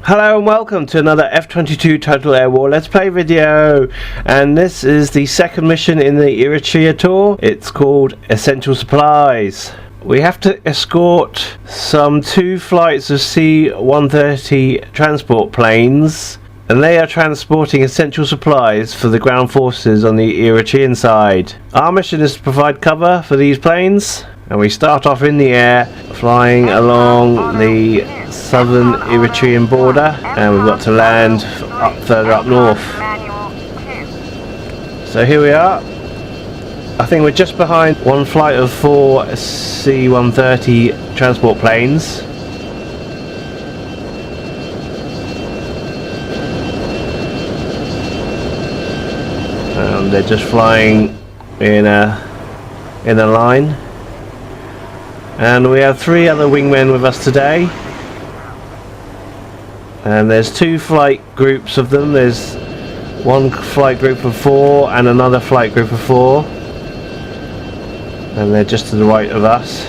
Hello and welcome to another F22 Total Air War Let's Play video, and this is the second mission in the Eritrea Tour. It's called Essential Supplies. We have to escort some 2 flights of C-130 transport planes, and they are transporting essential supplies for the ground forces on the Eritrean side. Our mission is to provide cover for these planes, and we start off in the air flying along the southern Eritrean border, and we've got to land further up north. So here we are. I think we're just behind one flight of 4 C-130 transport planes. And they're just flying in a line. And we have 3 other wingmen with us today. And there's 2 flight groups of them. There's one flight group of 4 and another flight group of 4. And they're just to the right of us.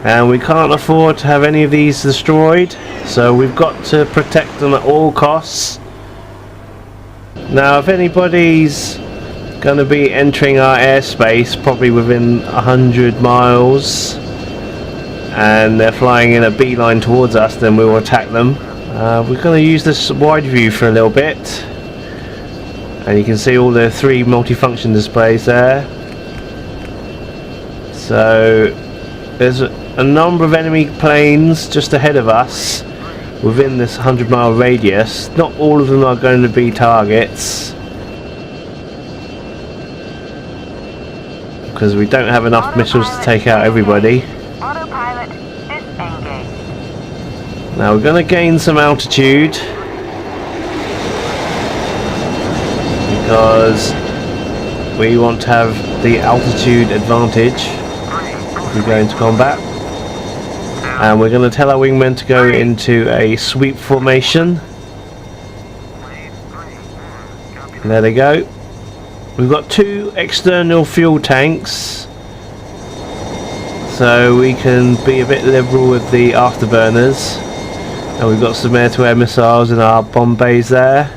And we can't afford to have any of these destroyed, so we've got to protect them at all costs. Now, if anybody's going to be entering our airspace, probably within 100 miles, and they're flying in a beeline towards us, then we will attack them. We're going to use this wide view for a little bit, and you can see all the 3 multifunction displays there. So there's a number of enemy planes just ahead of us within this 100-mile radius. Not all of them are going to be targets, because we don't have enough missiles to take out everybody. Autopilot disengaged. Now we're going to gain some altitude, because we want to have the altitude advantage if we go into combat. And we're going to tell our wingmen to go into a sweep formation. And there they go. We've got 2 external fuel tanks, so we can be a bit liberal with the afterburners. And we've got some air-to-air missiles in our bomb bays there.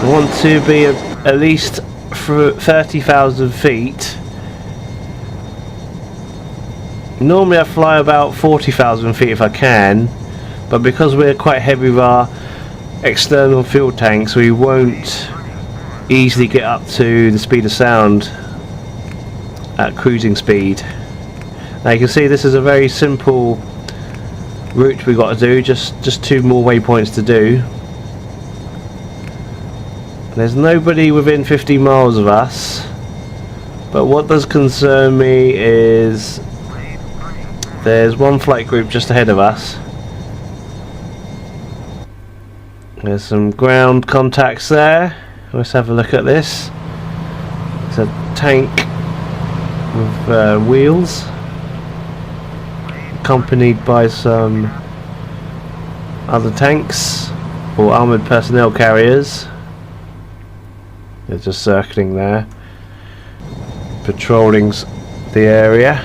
We want to be at least 30,000 feet. Normally I fly about 40,000 feet if I can, but because we're quite heavy with our external fuel tanks, we won't easily get up to the speed of sound at cruising speed. Now you can see this is a very simple route we've got to do, just 2 more waypoints to do. There's nobody within 50 miles of us, but what does concern me is there's one flight group just ahead of us. There's some ground contacts there. Let's have a look at this. It's a tank with wheels, accompanied by some other tanks or armoured personnel carriers. They're just circling there, patrolling the area.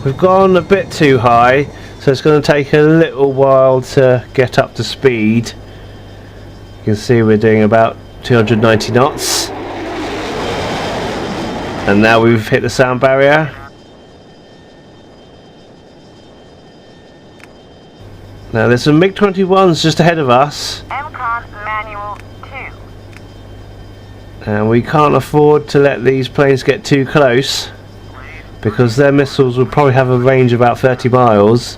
We've gone a bit too high, so it's going to take a little while to get up to speed. You can see we're doing about 290 knots. And now we've hit the sound barrier. Now there's some MiG-21s just ahead of us. MCON manual 2. And we can't afford to let these planes get too close, because their missiles will probably have a range of about 30 miles,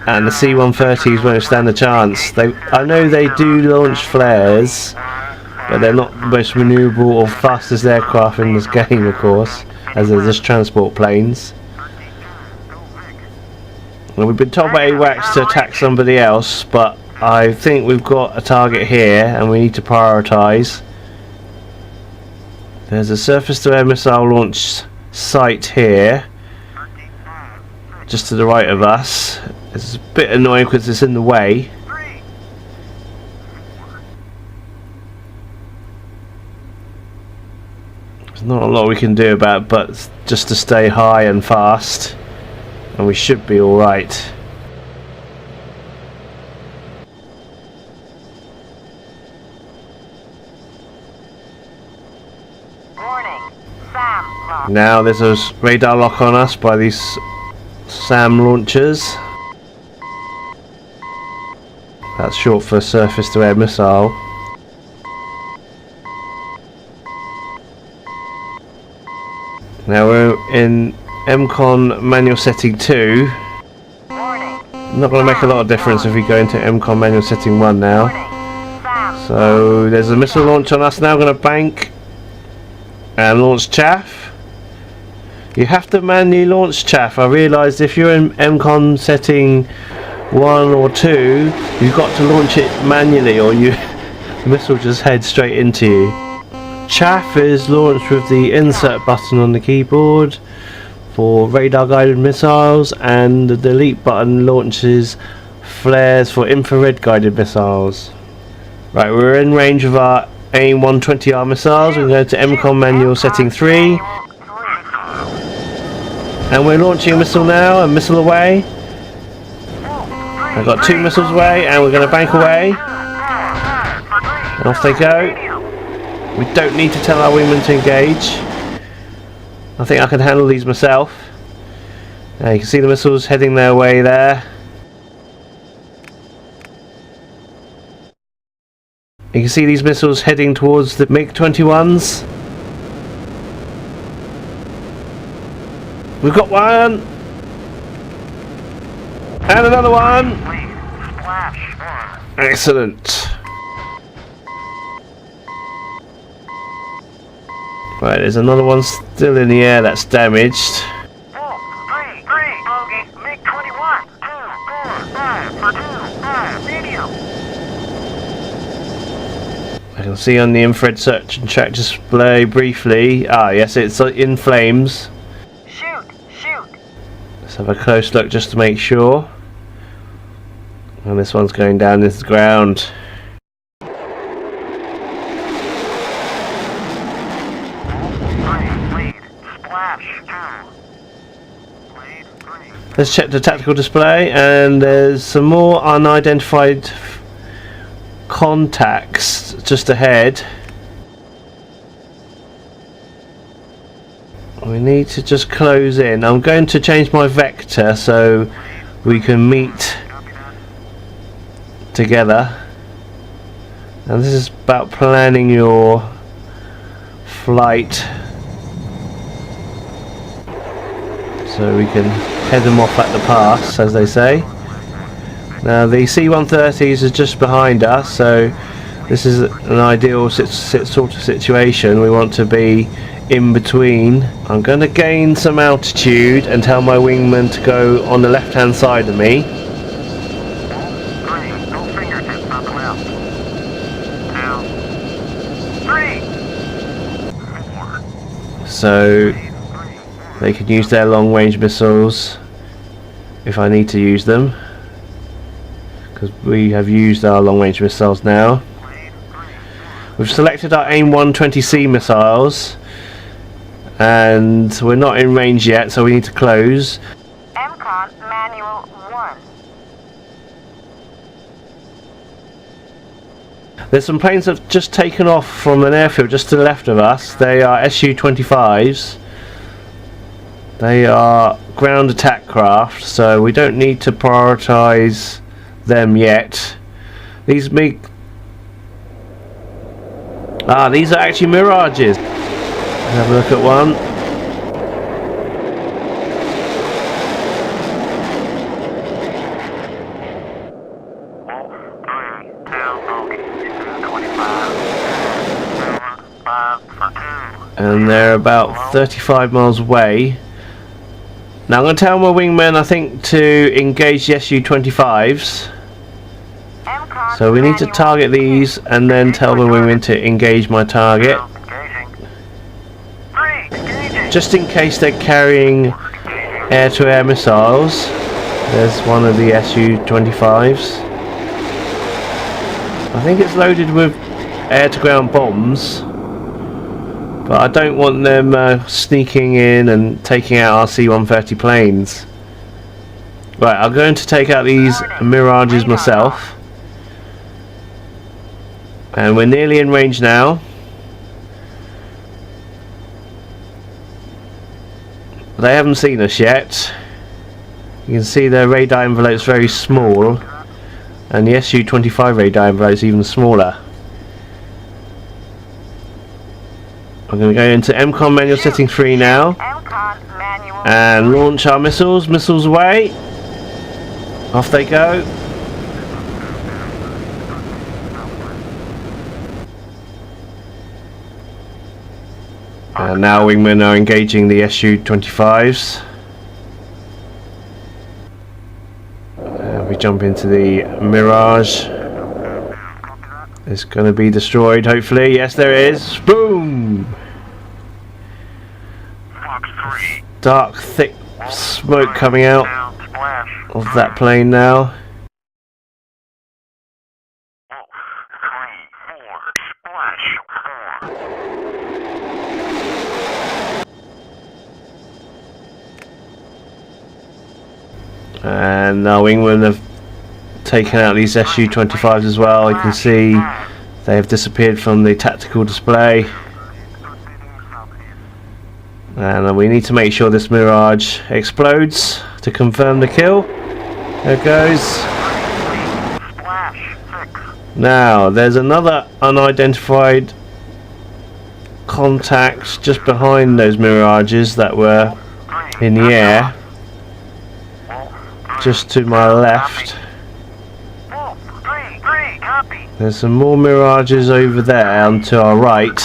and the C-130s won't stand a chance. I know they do launch flares, but they're not the most manoeuvrable or fastest aircraft in this game, of course, as they're just transport planes. And we've been told by AWACS to attack somebody else, but I think we've got a target here and we need to prioritise. There's a surface-to-air missile launch site here, just to the right of us. It's a bit annoying because it's in the way. There's not a lot we can do about it, but just to stay high and fast, and we should be alright. Now there's a radar lock on us by these SAM launchers. That's short for surface to air missile. Now we're in MCON manual setting 2. Not going to make a lot of difference if we go into MCON manual setting 1 now. So there's a missile launch on us now. Going to bank and launch chaff. You have to manually launch chaff. I realised if you're in MCON setting 1 or 2, you've got to launch it manually, or the missile just heads straight into you. Chaff is launched with the insert button on the keyboard for radar guided missiles, and the delete button launches flares for infrared guided missiles. Right, we're in range of our AIM-120R missiles. We're going to MCON manual setting 3. And we're launching a missile now, a missile away. I've got 2 missiles away, and we're going to bank away. And off they go. We don't need to tell our wingman to engage. I think I can handle these myself. Now you can see the missiles heading their way there. You can see these missiles heading towards the MiG-21s. We've got one! And another one! Excellent! Right, there's another one still in the air that's damaged. I can see on the infrared search and track display briefly. Ah, yes, it's in flames. Let's have a close look just to make sure. And this one's going down this ground. Let's check the tactical display, and there's some more unidentified contacts just ahead. We need to just close in. I'm going to change my vector so we can meet together. And this is about planning your flight so we can head them off at the pass, as they say. Now the C-130s is just behind us, so this is an ideal sort of situation. We want to be in between. I'm going to gain some altitude and tell my wingman to go on the left hand side of me. So they can use their long range missiles if I need to use them, because we have used our long range missiles now. We've selected our AIM-120C missiles, and we're not in range yet, so we need to close. MCON manual 1. There's some planes that have just taken off from an airfield just to the left of us. They are Su-25s. They are ground attack craft, so we don't need to prioritise them yet. These MiG... these are actually Mirages. Have a look at one. And they're about 35 miles away. Now I'm going to tell my wingmen, I think, to engage the Su-25s. So we need to target these and then tell my wingmen to engage my target. Just in case they're carrying air-to-air missiles. There's one of the Su-25s. I think it's loaded with air-to-ground bombs. but I don't want them sneaking in and taking out our C-130 planes. Right, I'm going to take out these Mirages myself. And we're nearly in range now. They haven't seen us yet. You can see their radar envelope's very small, and the Su-25 radar envelope's even smaller. I'm going to go into MCON manual setting 3 now and launch our missiles. Missiles away. Off they go. And now wingmen are engaging the Su-25s. We jump into the Mirage. It's going to be destroyed, hopefully. Yes, there is. Boom! Dark, thick smoke coming out of that plane now. And our wingmen have taken out these Su-25s as well. You can see they have disappeared from the tactical display. And we need to make sure this Mirage explodes to confirm the kill. There it goes. Now, there's another unidentified contact just behind those Mirages that were in the air. Just to my left. There's some more Mirages over there and to our right.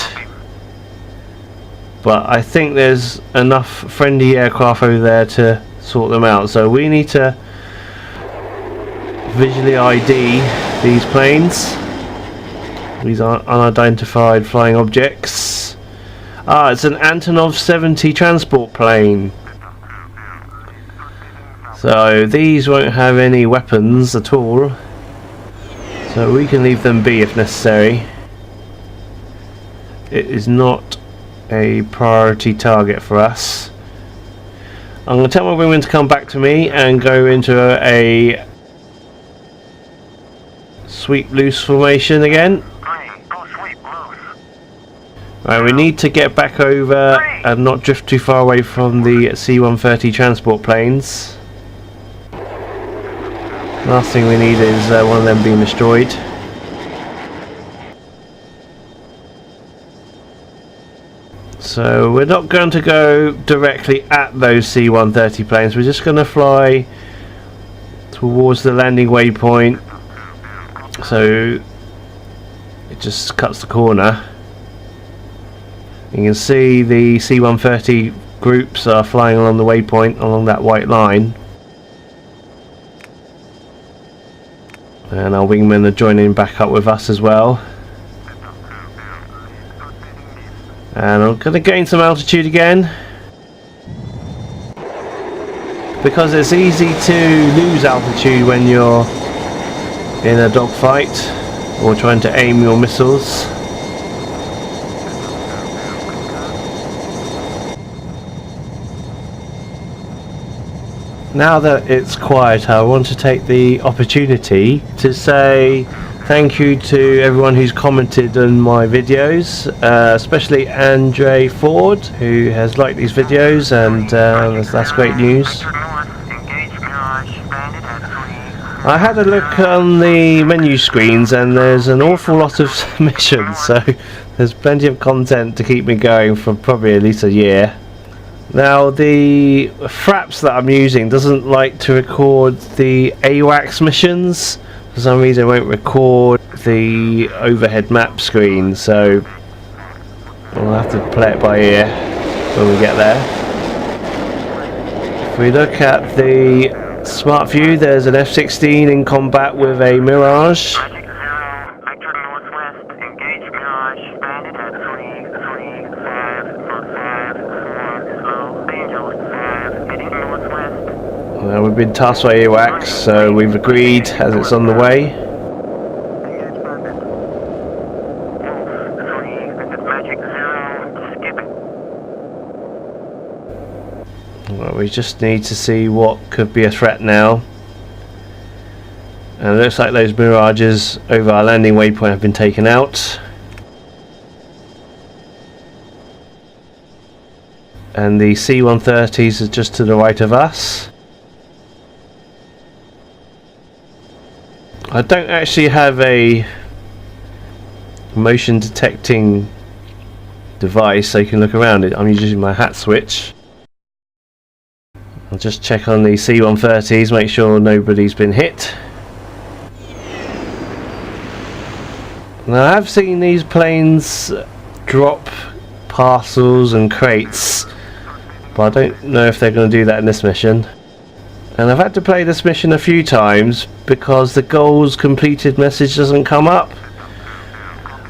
But I think there's enough friendly aircraft over there to sort them out. So we need to visually ID these planes. These are unidentified flying objects. Ah, it's an Antonov 70 transport plane. So these won't have any weapons at all, so we can leave them be if necessary. It is not a priority target for us. I'm going to tell my wingmen to come back to me and go into a sweep loose formation again. Right, we need to get back over and not drift too far away from the C-130 transport planes. Last thing we need is one of them being destroyed. So we're not going to go directly at those C-130 planes. We're just going to fly towards the landing waypoint, so it just cuts the corner. You can see the C-130 groups are flying along the waypoint along that white line. And our wingmen are joining back up with us as well. And I'm going to gain some altitude again, because it's easy to lose altitude when you're in a dogfight or trying to aim your missiles. Now that it's quiet, I want to take the opportunity to say thank you to everyone who's commented on my videos, especially Andre Ford, who has liked these videos, and that's great news. I had a look on the menu screens and there's an awful lot of missions, so there's plenty of content to keep me going for probably at least a year. Now the Fraps that I'm using doesn't like to record the AWACS missions. For some reason it won't record the overhead map screen, so we'll have to play it by ear when we get there. If we look at the smart view, there's an F-16 in combat with a Mirage. We've been tasked by AWACS, so we've agreed as it's on the way. We just need to see what could be a threat now. And it looks like those mirages over our landing waypoint have been taken out. And the C-130s are just to the right of us. I don't actually have a motion detecting device so you can look around it. I'm using my hat switch. I'll just check on the C-130s, make sure nobody's been hit. Now I have seen these planes drop parcels and crates, but I don't know if they're going to do that in this mission. And I've had to play this mission a few times because the goals completed message doesn't come up.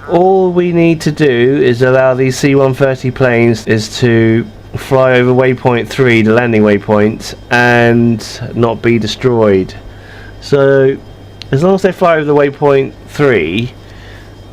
All we need to do is allow these C-130 planes is to fly over waypoint 3, the landing waypoint, and not be destroyed. So as long as they fly over the waypoint 3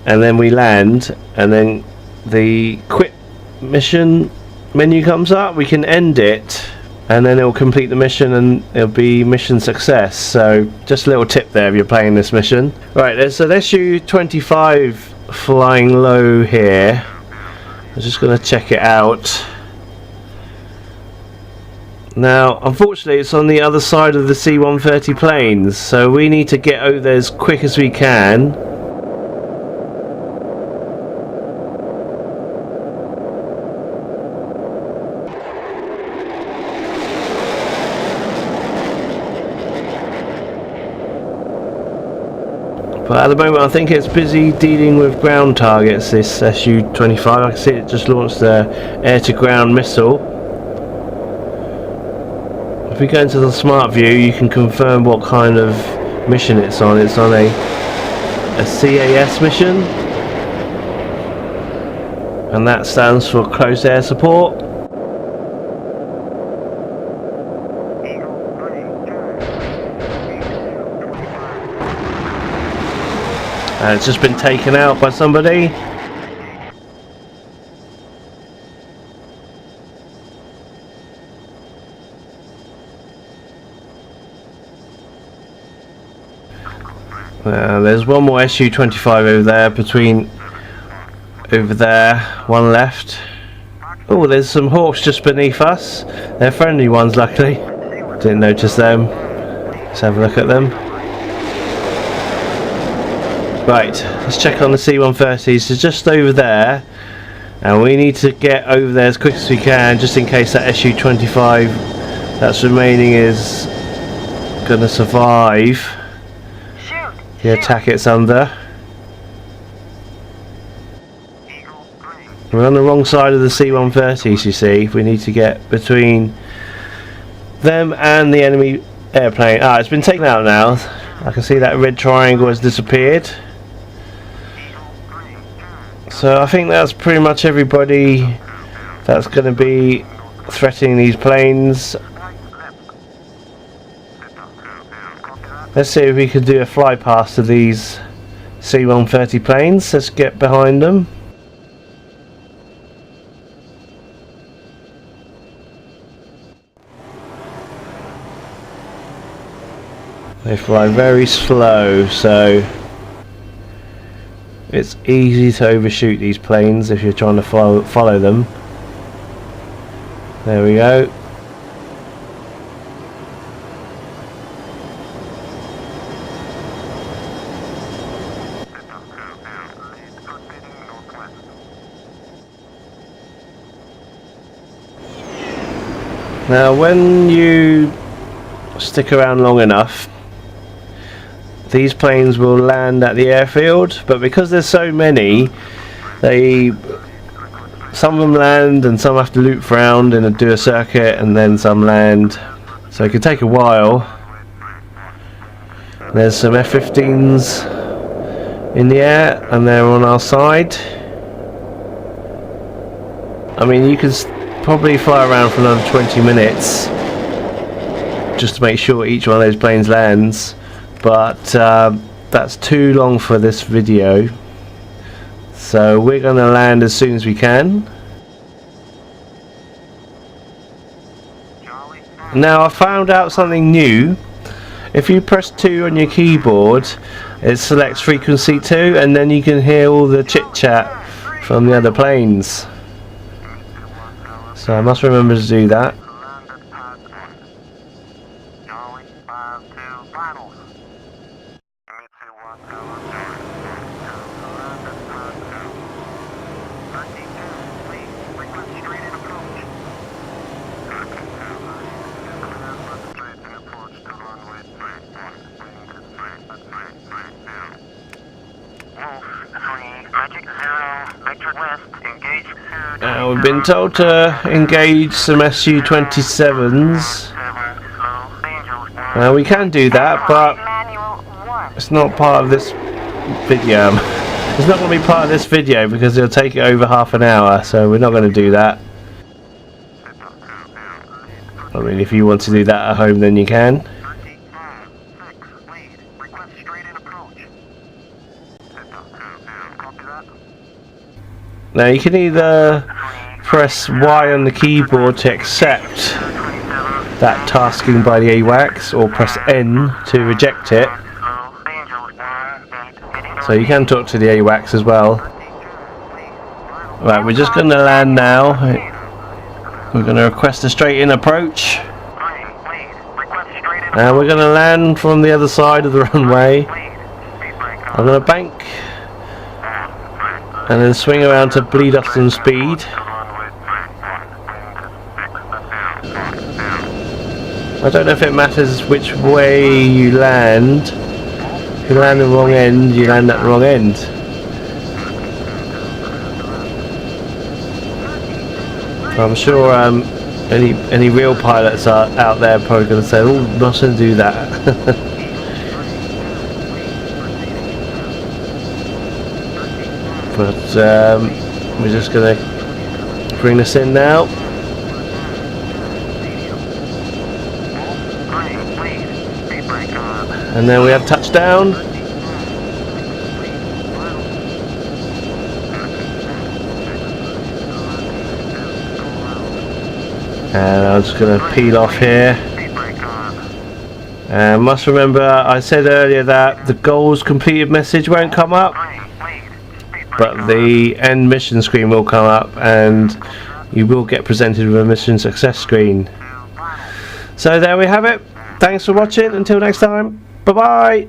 and then we land and then the quit mission menu comes up, we can end it and then it will complete the mission and it'll be mission success. So just a little tip there if you're playing this mission. Right, there's an Su-25 flying low here. I'm just going to check it out. Now unfortunately it's on the other side of the C-130 planes, so we need to get over there as quick as we can. But at the moment I think it's busy dealing with ground targets, this Su-25. I can see it just launched the air-to-ground missile. If we go into the smart view you can confirm what kind of mission it's on. It's on a CAS mission, and that stands for Close Air Support. And it's just been taken out by somebody. There's one more Su-25 over there, over there, one left. Oh, there's some hawks just beneath us. They're friendly ones, luckily. Didn't notice them. Let's have a look at them. Right, let's check on the C-130s. It's just over there, and we need to get over there as quick as we can, just in case that Su-25 that's remaining is gonna survive the attack it's under. We're on the wrong side of the C-130s, you see. We need to get between them and the enemy airplane. Ah, it's been taken out now. I can see that red triangle has disappeared. So I think that's pretty much everybody that's going to be threatening these planes. Let's see if we can do a fly past of these C-130 planes. Let's get behind them. They fly very slow, so it's easy to overshoot these planes if you're trying to follow them. There we go. Now when you stick around long enough, these planes will land at the airfield, but because there's so many, some of them land and some have to loop around and do a circuit, and then some land, so it can take a while. There's some F-15s in the air and they're on our side. I mean, you can probably fly around for another 20 minutes just to make sure each one of those planes lands, but that's too long for this video, so we're going to land as soon as we can. Charlie, Now I found out something new. If you press 2 on your keyboard, it selects frequency 2, and then you can hear all the chit chat from the other planes. So I must remember to do that. We've been told to engage some Su-27s. We can do that, but it's not part of this video. It's not going to be part of this video because it'll take it over half an hour, so we're not going to do that. I mean, if you want to do that at home, then you can. Now you can either press Y on the keyboard to accept that tasking by the AWACS, or press N to reject it. So you can talk to the AWACS as well. Right, we're just going to land now. We're going to request a straight in approach. And we're going to land from the other side of the runway. I'm going to bank and then swing around to bleed off some speed. I don't know if it matters which way you land. If you land the wrong end, you land at the wrong end. I'm sure any real pilots are out there probably going to say, "Oh, not going to do that." But we're just going to bring this in now. And then we have touchdown. And I'm just going to peel off here. And must remember, I said earlier that the goals completed message won't come up, but the end mission screen will come up, and you will get presented with a mission success screen. So there we have it. Thanks for watching. Until next time. Bye bye.